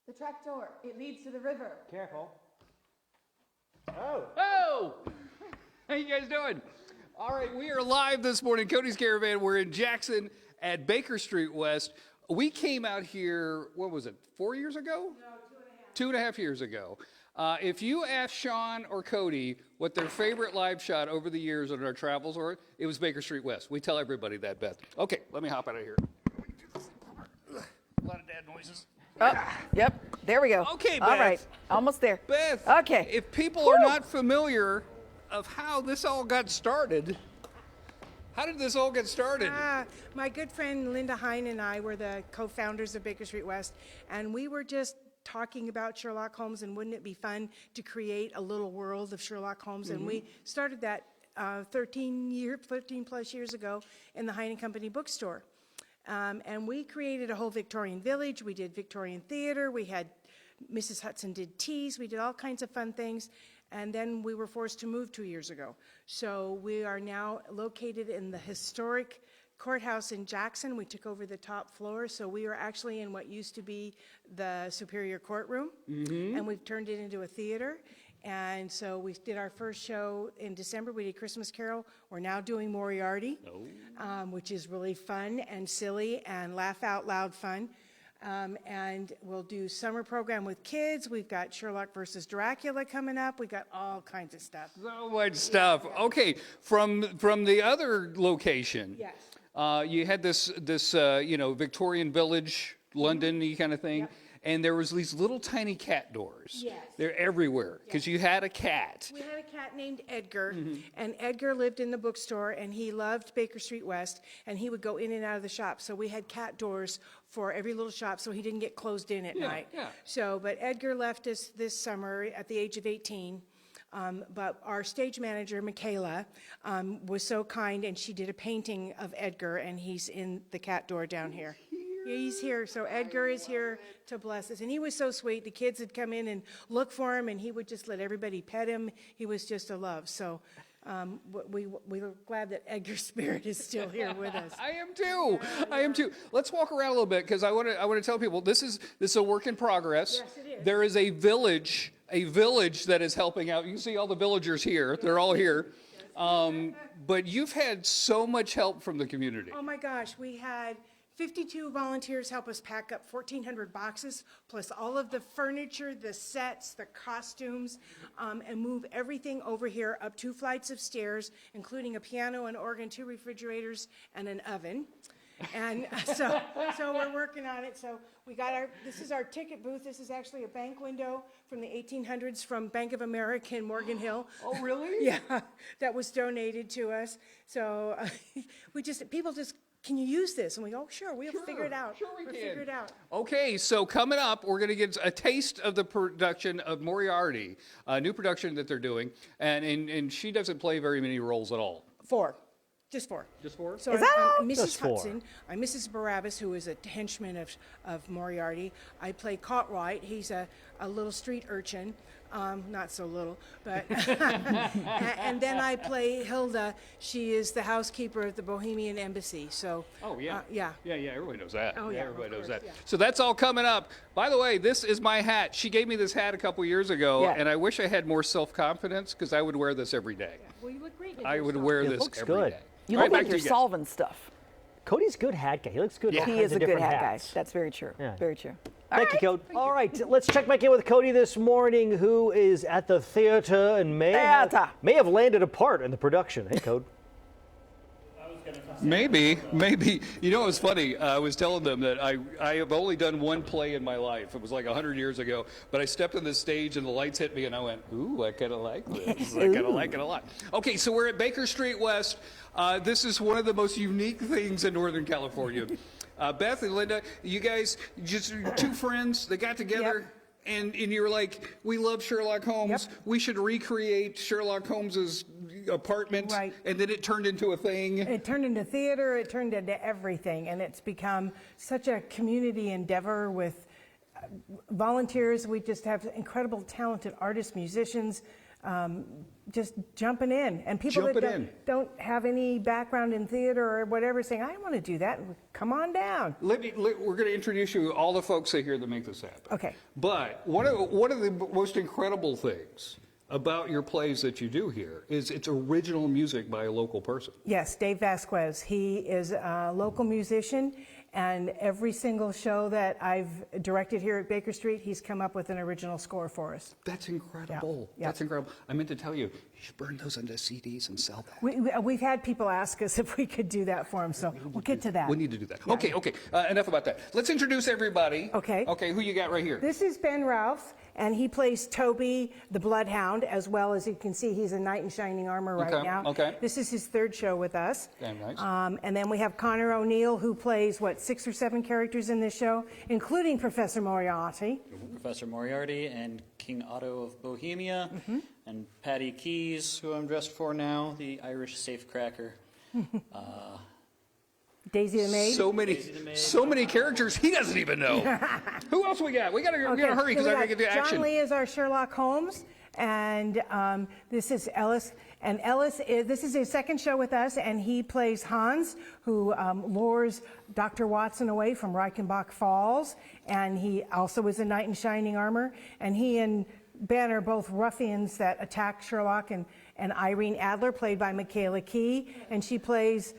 The trapdoor. It leads to the river. Careful. Oh. Oh! How you guys doing? All right, we are live this morning. Cody's Caravan. We're in Jackson at Baker Street West. We came out here, what was it, 4 years ago? No, 2.5. 2.5 years ago. If you ask Sean or Cody what their favorite live shot over the years on our travels were, it was Baker Street West. We tell everybody that, Beth. Okay, let me hop out of here. A lot of dad noises. Yep, there we go. Okay, Beth. All right, almost there. Beth, Okay. if people are not familiar of how this all got started, how did this all get started? My good friend Linda Hine and I were the co-founders of Baker Street West, and we were just talking about Sherlock Holmes, and wouldn't it be fun to create a little world of Sherlock Holmes? And we started that 13 plus years ago in the Hine & Company bookstore. And we created a whole Victorian village. We did Victorian theater. We had Mrs. Hudson did teas. We did all kinds of fun things. And then we were forced to move 2 years ago. So we are now located in the historic courthouse in Jackson. We took over the top floor. So we are actually in what used to be the Superior Courtroom. And we've turned it into a theater. And so we did our first show in December. We did Christmas Carol. We're now doing Moriarty, which is really fun and silly and laugh out loud fun. And we'll do summer program with kids. We've got Sherlock versus Dracula coming up. We got all kinds of stuff. So much stuff. Okay, from the other location, Yes. You had this Victorian village, London-y kind of thing. Yep. And there was these little tiny cat doors. Yes. They're everywhere because you had a cat. We had a cat named Edgar, and Edgar lived in the bookstore, and he loved Baker Street West, and he would go in and out of the shop. So we had cat doors for every little shop so he didn't get closed in at night. Yeah. So, but Edgar left us this summer at the age of 18. But our stage manager, Michaela, was so kind, and she did a painting of Edgar, and he's in the cat door down here. He's here, so Edgar is here to bless us. And he was so sweet. The kids would come in and look for him, and he would just let everybody pet him. He was just a love. So we were glad that Edgar's spirit is still here with us. I am too. I am too. Let's walk around a little bit because I want to tell people this is a work in progress. Yes, it is. There is a village that is helping out. You can see all the villagers here. They're all here. But you've had so much help from the community. Oh my gosh, we had 52 volunteers help us pack up 1,400 boxes, plus all of the furniture, the sets, the costumes, and move everything over here up 2 flights of stairs, including a piano, an organ, 2 refrigerators, and an oven. And so we're working on it. So we got this is our ticket booth. This is actually a bank window from the 1800s from Bank of America in Morgan Hill. Oh, really? Yeah, that was donated to us. So people just, can you use this? And we go, sure, we'll figure it out. Sure we We'll can. figure it out. Okay, so coming up, we're going to get a taste of the production of Moriarty, a new production that they're doing. And she doesn't play very many roles at all. 4. Just 4. Just 4? So Is that all? I'm Mrs. Just 4. Hudson. I'm Mrs. Barabbas, who is a henchman of Moriarty. I play Cartwright. He's a little street urchin. Not so little, but and then I play Hilda. She is the housekeeper at the Bohemian Embassy. So Yeah, everybody knows that. Oh, yeah, Everybody of knows course, that. yeah. So that's all coming up. By the way, this is my hat. She gave me this hat a couple years ago, Yeah. and I wish I had more self-confidence because I would wear this every day. well, you look great. in I your would stuff. wear It this looks every good. day. You All look right, like back you're to you guys. solving stuff. Cody's a good hat guy. He looks good. Yeah. All He kinds is of a good different hat guy. hats. That's very true. Yeah. Very true. Thank you, Cody. All right, let's check back in with Cody this morning, who is at the theater and may have landed a part in the production. Hey, Cody. Maybe. You know, it was funny. I was telling them that I have only done one play in my life. It was like 100 years ago. But I stepped on the stage and the lights hit me and I went, ooh, I kind of like this. I kind of like it a lot. Okay, so we're at Baker Street West. This is one of the most unique things in Northern California. Beth and Linda, you guys, just 2 friends, they got together. Yep. And you were like, we love Sherlock Holmes. Yep. We should recreate Sherlock Holmes's apartment. Right. And then it turned into a thing. It turned into theater, it turned into everything, and it's become such a community endeavor with volunteers. We just have incredible talented artists, musicians, just jumping in. And people that don't have any background in theater or whatever saying, I want to do that, come on down. We're going to introduce you all the folks here that make this happen. Okay. But one of the most incredible things about your plays that you do here is it's original music by a local person. Yes, Dave Vasquez. He is a local musician, and every single show that I've directed here at Baker Street, he's come up with an original score for us. That's incredible. Yeah. That's incredible. I meant to tell you, you should burn those into CDs and sell that. We've had people ask us if we could do that for them, so we'll get to that. We need to do that. Yeah. Okay. Enough about that. Let's introduce everybody. Okay. Okay, who you got right here? This is Ben Ralph, and he plays Toby the Bloodhound, as well as you can see, he's a knight in shining armor right now. Okay. This is his third show with us. Damn nice. And then we have Connor O'Neill, who plays, 6 or 7 characters in this show, including Professor Moriarty. Professor Moriarty and King Otto of Bohemia, and Patty Keys, who I'm dressed for now, the Irish safecracker. Daisy the Maid. So many characters he doesn't even know. Who else we got? We got to hurry because I got to get to action. John Lee is our Sherlock Holmes, and this is Ellis. And this is his second show with us, and he plays Hans, who lures Dr. Watson away from Reichenbach Falls, and he also is a knight in shining armor, and he and Ben are both ruffians that attack Sherlock, and Irene Adler, played by Michaela Key, and she plays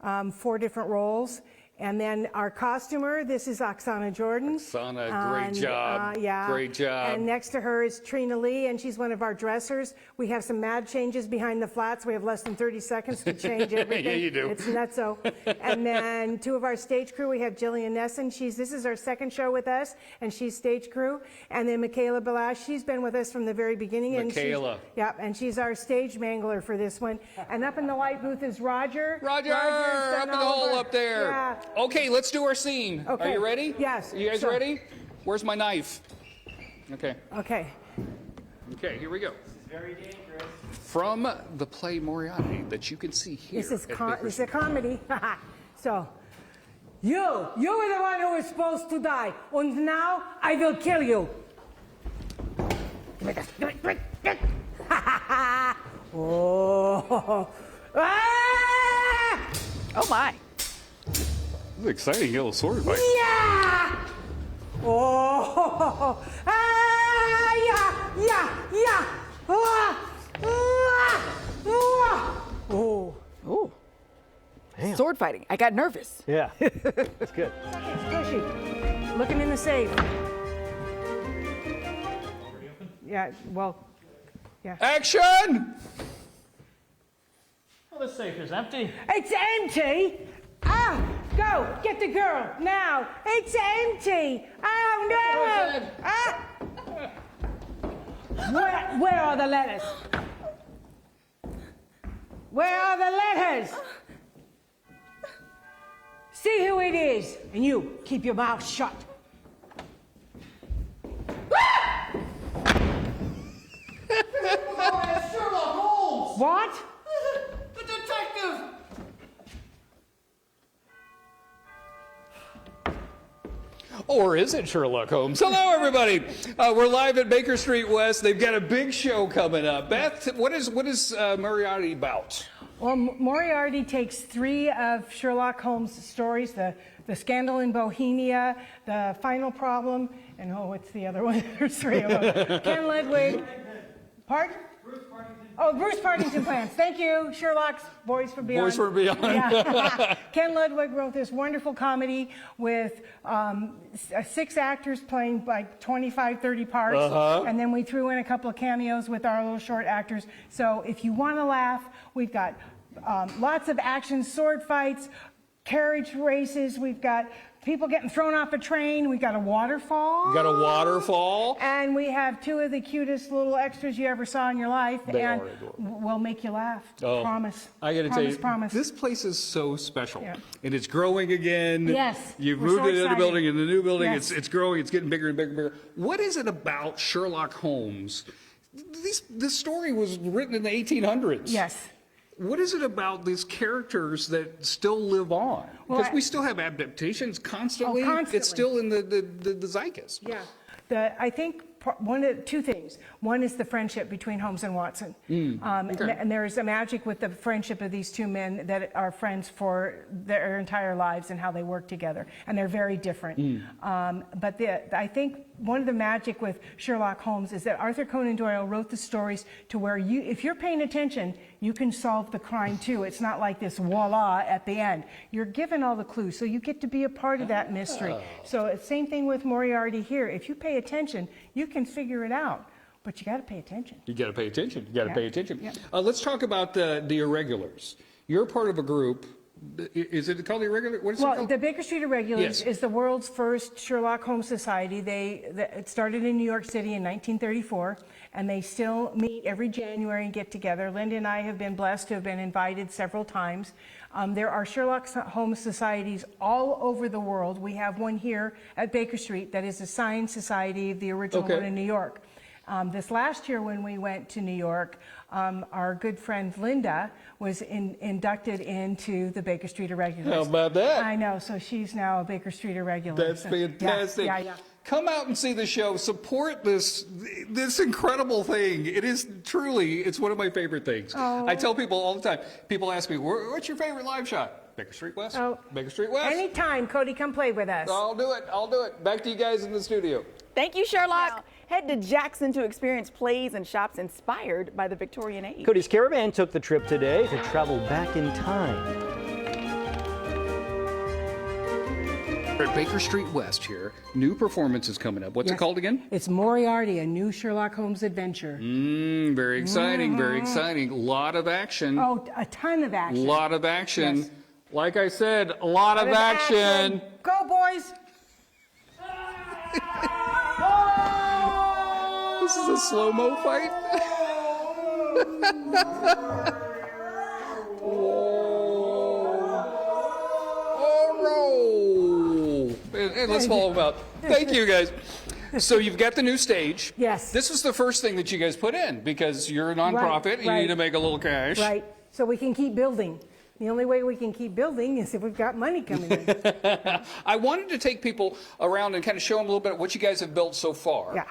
4 different roles. And then our costumer, this is Oksana Jordan. Oksana, great job. Yeah. Great job. And next to her is Trina Lee, and she's one of our dressers. We have some mad changes behind the flats. We have less than 30 seconds to change everything. Yeah, you do. It's nutso. And then 2 of our stage crew, we have Jillian Nesson. This is our second show with us, and she's stage crew. And then Michaela Balash, she's been with us from the very beginning. Michaela. And she's our stage mangler for this one. And up in the white booth is Roger. Roger, up in the hole up there. Yeah. Okay, let's do our scene. Okay. Are you ready? Yes. You guys ready? Where's my knife? Okay. Okay. Okay, here we go. This is very dangerous. From the play Moriarty that you can see here. This is at Baker a comedy. So, you were the one who was supposed to die, and now I will kill you. Oh. Ah! Oh my. This is an exciting little sword fight. Yeah! Oh! Ah! Yeah! Yeah! Ah! Ah! Oh! Ooh. Sword fighting. I got nervous. Yeah, that's good. Squishy. Looking in the safe. Yeah, well, yeah. Action! Well, the safe is empty. It's empty! Ah! Go! Get the girl! Now! It's empty! Oh no! Ah! Where are the letters? Where are the letters? See who it is, and you keep your mouth shut. Oh, it's Sherlock Holmes! What? The detective! Or is it Sherlock Holmes? Hello, everybody. We're live at Baker Street West. They've got a big show coming up. Beth, what is Moriarty about? Well, Moriarty takes 3 of Sherlock Holmes' stories, the Scandal in Bohemia, The Final Problem, and what's the other one? There's 3 of them. Ken Ludwig. Pardon? Bruce Partington Plans. Thank you, Sherlock's Boys from Beyond. Boys from Beyond. Yeah. Ken Ludwig wrote this wonderful comedy with 6 actors playing like 25, 30 parts. And then we threw in a couple of cameos with our little short actors. So if you want to laugh, we've got lots of action, sword fights, carriage races. We've got people getting thrown off a train. We've got a waterfall. You got a waterfall. And we have 2 of the cutest little extras you ever saw in your life. They and are adorable. we'll make you laugh. Oh, Promise. I got to tell you, Promise. this place is so special. Yeah. And it's growing again. Yes, You've we're moved so into the excited. building, and the new building, Yes. it's growing, it's getting bigger and bigger and bigger. What is it about Sherlock Holmes? This story was written in the 1800s. Yes. What is it about these characters that still live on? Because Well, we still have adaptations constantly. constantly. It's still in the zeitgeist. Yeah. I think two things. One is the friendship between Holmes and Watson. And there's a magic with the friendship of these two men that are friends for their entire lives and how they work together. And they're very different. But I think one of the magic with Sherlock Holmes is that Arthur Conan Doyle wrote the stories to where if you're paying attention, you can solve the crime too. It's not like this voila at the end. You're given all the clues, so you get to be a part of that mystery. So it's same thing with Moriarty here. If you pay attention, you can figure it out. But you got to pay attention. You got to pay attention. You got to pay attention. Yeah. Let's talk about the irregulars. You're part of a group. Is it called the Irregular? What is it called? The Baker Street Irregulars Yes. is the world's first Sherlock Holmes Society. It started in New York City in 1934, and they still meet every January and get together. Linda and I have been blessed to have been invited several times. There are Sherlock Holmes societies all over the world. We have one here at Baker Street that is a signed society, the original one in New York. This last year when we went to New York, our good friend Linda was inducted into the Baker Street Irregulars. How about that? I know, so she's now a Baker Street Irregular. That's fantastic. Yeah. Come out and see the show. Support this incredible thing. It is truly, it's one of my favorite things. I tell people all the time. People ask me, what's your favorite live shot? Baker Street West? Baker Street West? Anytime, Cody, come play with us. I'll do it. Back to you guys in the studio. Thank you, Sherlock. Head to Jackson to experience plays and shops inspired by the Victorian age. Cody's Caravan took the trip today to travel back in time. We're at Baker Street West here. New performance is coming up. What's it called again? It's Moriarty, a new Sherlock Holmes adventure. Very exciting, very exciting. Lot of action. Oh, a ton of action. Lot of action. Yes. Like I said, a lot of action. Go, boys! This is a slow-mo fight. Oh, no. And let's follow them out. Thank you, guys. So you've got the new stage. Yes. This was the first thing that you guys put in because you're a nonprofit and you need to make a little cash. Right, so we can keep building. The only way we can keep building is if we've got money coming in. I wanted to take people around and kind of show them a little bit what you guys have built so far. Yeah.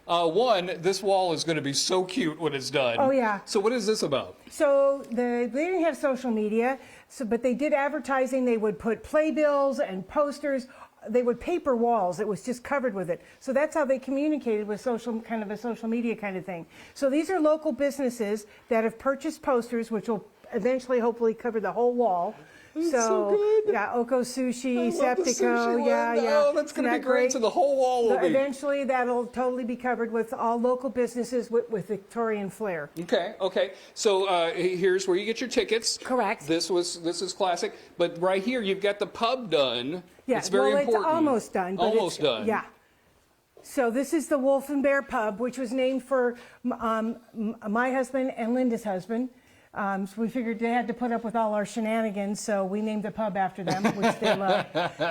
One, this wall is going to be so cute when it's done. Oh, yeah. So what is this about? So they didn't have social media, but they did advertising. They would put playbills and posters. They would paper walls. It was just covered with it. So that's how they communicated with kind of a social media kind of thing. So these are local businesses that have purchased posters, which will eventually hopefully cover the whole wall. So good. Yeah, Oko Sushi, I love the Septico, sushi yeah. Oh, that's going to be great. So the whole wall will be. Eventually, that'll totally be covered with all local businesses with Victorian flair. Okay. So here's where you get your tickets. Correct. This is classic. But right here, you've got the pub done. Yeah, it's very important. It's almost done. But almost done. Yeah. So this is the Wolf and Bear Pub, which was named for my husband and Linda's husband. So we figured they had to put up with all our shenanigans, so we named the pub after them, which they love.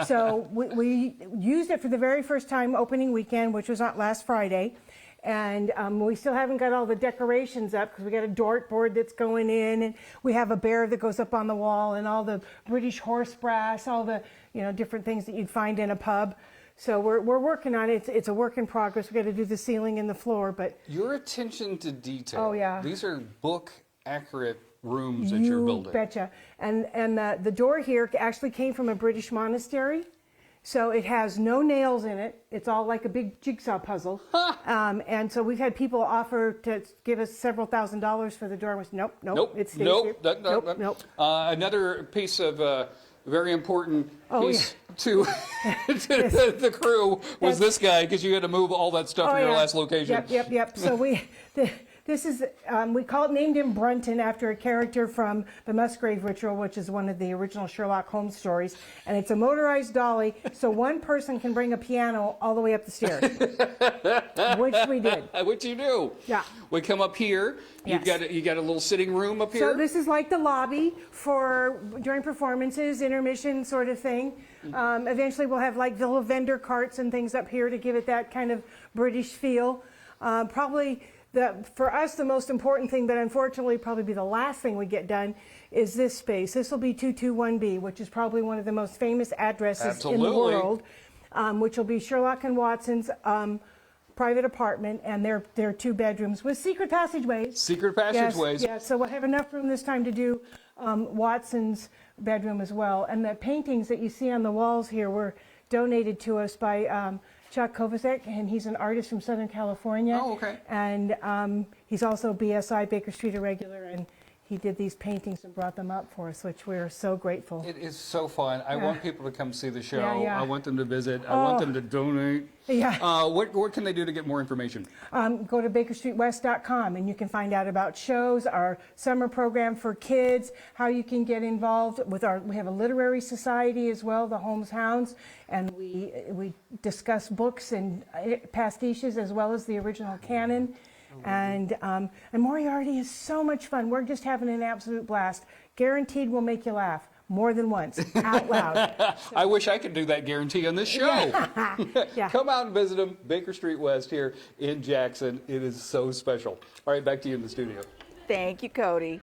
So we used it for the very first time opening weekend, which was on last Friday. And we still haven't got all the decorations up because we got a dartboard that's going in, and we have a bear that goes up on the wall, and all the British horse brass, all the different things that you'd find in a pub. So we're working on it. It's a work in progress. We got to do the ceiling and the floor, but your attention to detail. Oh yeah. These are book accurate rooms that you're building. You betcha. And the door here actually came from a British monastery. So it has no nails in it. It's all like a big jigsaw puzzle. And so we've had people offer to give us several $1,000s for the door. And we said, nope, it stays here. Nope. Another piece of very important piece to the crew was this guy, because you had to move all that stuff from your last location. Yep. So this is, named him Brunton after a character from the Musgrave Ritual, which is one of the original Sherlock Holmes stories. And it's a motorized dolly, so one person can bring a piano all the way up the stairs, which we did. Which you do. Yeah. We come up here. You got a little sitting room up here. So this is like the lobby for during performances, intermission sort of thing. Eventually we'll have like little vendor carts and things up here to give it that kind of British feel. Probably for us, the most important thing, but unfortunately probably be the last thing we get done, is this space. This will be 221B, which is probably one of the most famous addresses in the world, which will be Sherlock and Watson's private apartment, and they're 2 bedrooms with secret passageways. Secret passageways. Yes, so we'll have enough room this time to do Watson's bedroom as well. And the paintings that you see on the walls here were donated to us by Chuck Kovacic, and he's an artist from Southern California. Oh, okay. And he's also BSI, Baker Street Irregular, and he did these paintings and brought them up for us, which we're so grateful. It is so fun. I want people to come see the show. Yeah. I want them to visit. I want them to donate. Yeah. What can they do to get more information? Go to bakerstreetwest.com and you can find out about shows, our summer program for kids, how you can get involved with we have a literary society as well, the Holmes Hounds, and we discuss books and pastiches as well as the original canon. And Moriarty is so much fun. We're just having an absolute blast. Guaranteed we'll make you laugh more than once, out loud. I wish I could do that guarantee on this show. Yeah. Come out and visit them, Baker Street West here in Jackson. It is so special. All right, back to you in the studio. Thank you, Cody.